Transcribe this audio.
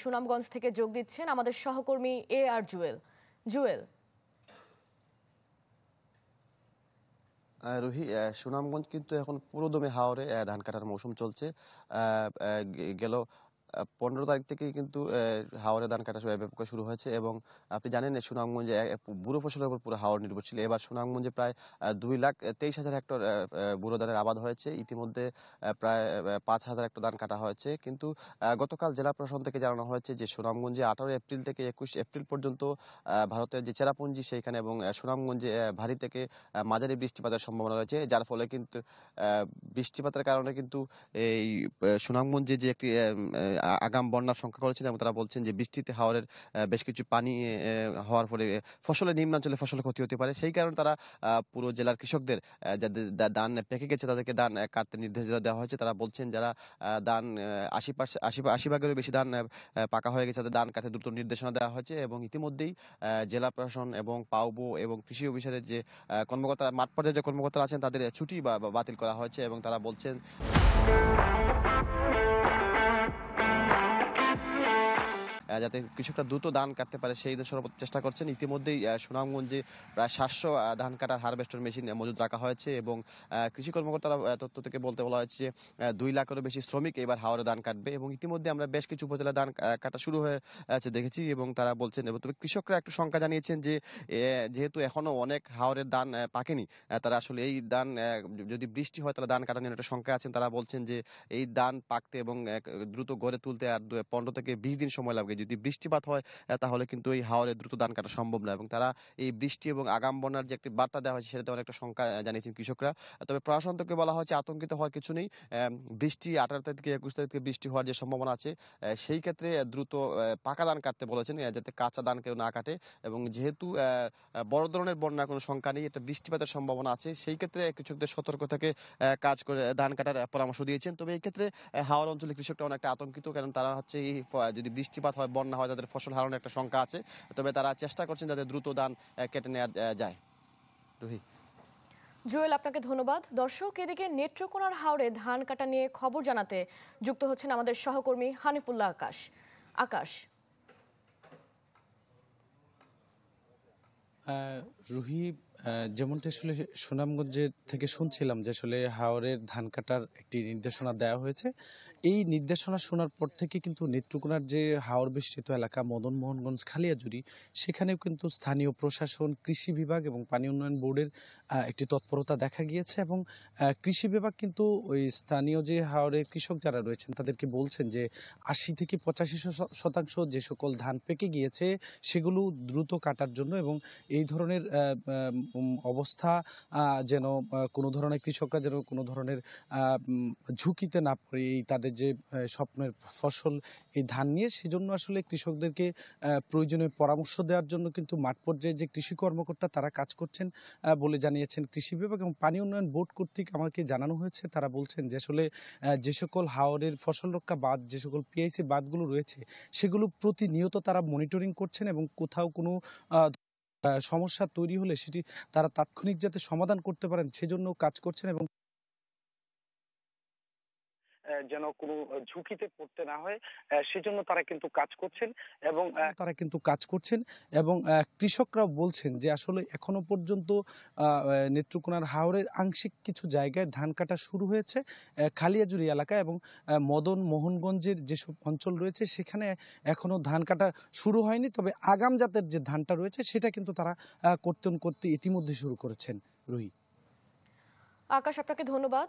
সুনামগঞ্জ থেকে যোগ দিচ্ছেন আমাদের সহকর্মী আর জুয়েল। রুহি, সুনামগঞ্জ কিন্তু এখন পুরোদমে হাওরে ধান কাটার মৌসুম চলছে। গেল 15 তারিখ থেকেই কিন্তু হাওরে ধান কাটা ব্যাপক শুরু হয়েছে এবং আপনি জানেন সুনামগঞ্জে ব্যুরো ফসলের উপর পুরো হাওর নির্ভরশীল। এবার সুনামগঞ্জে প্রায় 2,23,000 হেক্টর ব্যুরো ধানের আবাদ হয়েছে। ইতিমধ্যে প্রায় 5,000 হেক্টর ধান কাটা হয়েছে। কিন্তু গতকাল জেলা প্রশাসন থেকে জানানো হয়েছে যে সুনামগঞ্জে 18 এপ্রিল থেকে 21 এপ্রিল পর্যন্ত ভারতের যে চেরাপুঞ্জি সেইখানে এবং সুনামগঞ্জে ভারী থেকে মাঝারি বৃষ্টিপাতের সম্ভাবনা রয়েছে, যার ফলে কিন্তু বৃষ্টিপাতের কারণে কিন্তু এই সুনামগঞ্জে যে একটি আগাম বন্যার সংখ্যা করেছেন এবং তারা বলছেন যে বৃষ্টিতে হাওরের বেশ কিছু পানি হওয়ার ফলে ফসলের নিম্নাঞ্চলে ফসলের ক্ষতি হতে পারে। সেই কারণে তারা পুরো জেলার কৃষকদের যাদের ধান পেকে গেছে তাদেরকে ধান কাটতে নির্দেশনা দেওয়া হয়েছে। তারা বলছেন যারা ধান 80 ভাগেরও বেশি ধান পাকা হয়ে গেছে তাদের ধান কাটতে দ্রুত নির্দেশনা দেওয়া হয়েছে এবং ইতিমধ্যেই জেলা প্রশাসন এবং পাউবো এবং কৃষি অফিসারের যে কর্মকর্তারা মাঠ পর্যায়ে যে কর্মকর্তারা আছেন তাদের ছুটি বাতিল করা হয়েছে এবং তারা বলছেন যাতে কৃষকরা দ্রুত ধান কাটতে পারে সেই সর্বোচ্চ চেষ্টা করছেন। ইতিমধ্যেই সুনামগঞ্জে প্রায় 700 ধান কাটার হারভেস্টর মেশিন মজুদ রাখা হয়েছে এবং কৃষি কর্মকর্তারা তথ্য থেকে বলা হয়েছে যে 2 লাখেরও বেশি শ্রমিক এবার হাওরে ধান কাটবে এবং ইতিমধ্যে আমরা বেশ কিছু উপজেলায় ধান কাটা শুরু হয়েছে দেখেছি এবং তারা বলছেন এবং তবে কৃষকরা একটু শঙ্কা জানিয়েছেন যে যেহেতু এখনো অনেক হাওরের ধান পাকেনি, তারা আসলে এই ধান যদি বৃষ্টি হয় তাহলে ধান কাটা নিয়ে একটা শঙ্কা আছেন। তারা বলছেন যে এই ধান পাকতে এবং দ্রুত গড়ে তুলতে আর 15 থেকে 20 দিন সময় লাগবে। যদি বৃষ্টিপাত হয় তাহলে কিন্তু এই হাওরে দ্রুত ধান কাটা সম্ভব না এবং তারা এই বৃষ্টি এবং আগাম বন্যার যে একটি বার্তা দেওয়া হয়েছে সেটাতে অনেকটা শঙ্কা জানিয়েছেন কৃষকরা। তবে প্রশাসন থেকে বলা হয়েছে আতঙ্কিত হওয়ার কিছু নেই। বৃষ্টি 18 তারিখ থেকে 21 তারিখ থেকে বৃষ্টি হওয়ার যে সম্ভাবনা আছে সেই ক্ষেত্রে দ্রুত পাকা ধান কাটতে বলেছেন, যাতে কাঁচা ধান কেউ না কাটে এবং যেহেতু বড় ধরনের বন্যার কোনো সংখ্যা নেই, এটা বৃষ্টিপাতের সম্ভাবনা আছে, সেই ক্ষেত্রে কৃষকদের সতর্ক থেকে কাজ করে ধান কাটার পরামর্শ দিয়েছেন। তবে এই ক্ষেত্রে হাওর অঞ্চলে কৃষকরা অনেকটা আতঙ্কিত, কারণ তারা হচ্ছে এই যদি বৃষ্টিপাত হয় বন্যা হয় তাদের ফসল হারানোর একটা শঙ্কা আছে। তবে তারা চেষ্টা করছেন যাতে দ্রুত ধান কেটে নেওয়া যায়। রুহি, জুয়েল, আপনাকে ধন্যবাদ। দর্শক, এদিকে নেত্রকোনার হাওরে ধান কাটা নিয়ে খবর জানাতে যুক্ত হচ্ছেন আমাদের সহকর্মী হানিফুল্লাহ আকাশ। রুহি, যেমনটা আসলে সুনামগঞ্জের থেকে শুনছিলাম যে আসলে হাওরের ধান কাটার একটি নির্দেশনা দেওয়া হয়েছে। এই নির্দেশনা শোনার পর থেকে কিন্তু নেত্রকোনার যে হাওর বেষ্টিত এলাকা মদন মোহনগঞ্জ খালিয়াজুড়ি, সেখানেও কিন্তু স্থানীয় প্রশাসন, কৃষি বিভাগ এবং পানি উন্নয়ন বোর্ডের একটি তৎপরতা দেখা গিয়েছে এবং কৃষি বিভাগ কিন্তু ওই স্থানীয় যে হাওরের কৃষক যারা রয়েছেন তাদেরকে বলছেন যে 80 থেকে 85% যে সকল ধান পেকে গিয়েছে সেগুলো দ্রুত কাটার জন্য এবং এই ধরনের অবস্থা যেন কোনো ধরনের কৃষকরা যেন কোনো ধরনের ঝুঁকিতে না পড়ে এই তাদের যে স্বপ্নের ফসল এই ধান নিয়ে, সেজন্য আসলে কৃষকদেরকে প্রয়োজনীয় পরামর্শ দেওয়ার জন্য কিন্তু মাঠ পর্যায়ে যে কৃষি কর্মকর্তা তারা কাজ করছেন বলে জানিয়েছেন কৃষি বিভাগ এবং পানি উন্নয়ন বোর্ড কর্তৃক আমাকে জানানো হয়েছে। তারা বলছেন যে আসলে যে সকল হাওরের ফসল রক্ষা বাঁধ, যে সকল পিআইসি বাঁধগুলো রয়েছে সেগুলো প্রতিনিয়ত তারা মনিটরিং করছেন এবং কোথাও কোনো সমস্যা তৈরি হলে সেটি তারা তাৎক্ষণিক যাতে সমাধান করতে পারেন সেজন্য কাজ করছেন এবং যেন কোনো ঝুঁকিতে পড়তে না হয় সেজন্য তারা কিন্তু কাজ করছেন এবং কৃষকরাও বলছেন যে আসলে এখনো পর্যন্ত নেত্রকোনার হাওরের আংশিক কিছু জায়গায় ধান কাটা শুরু হয়েছে খালিয়াজুড়ি এলাকায় এবং মদন মোহনগঞ্জের যেসব অঞ্চল রয়েছে সেখানে এখনো ধান কাটা শুরু হয়নি। তবে আগাম জাতের যে ধানটা রয়েছে সেটা কিন্তু তারা করতে ইতিমধ্যে শুরু করেছেন। রুহি, আকাশ, আপনাকে ধন্যবাদ।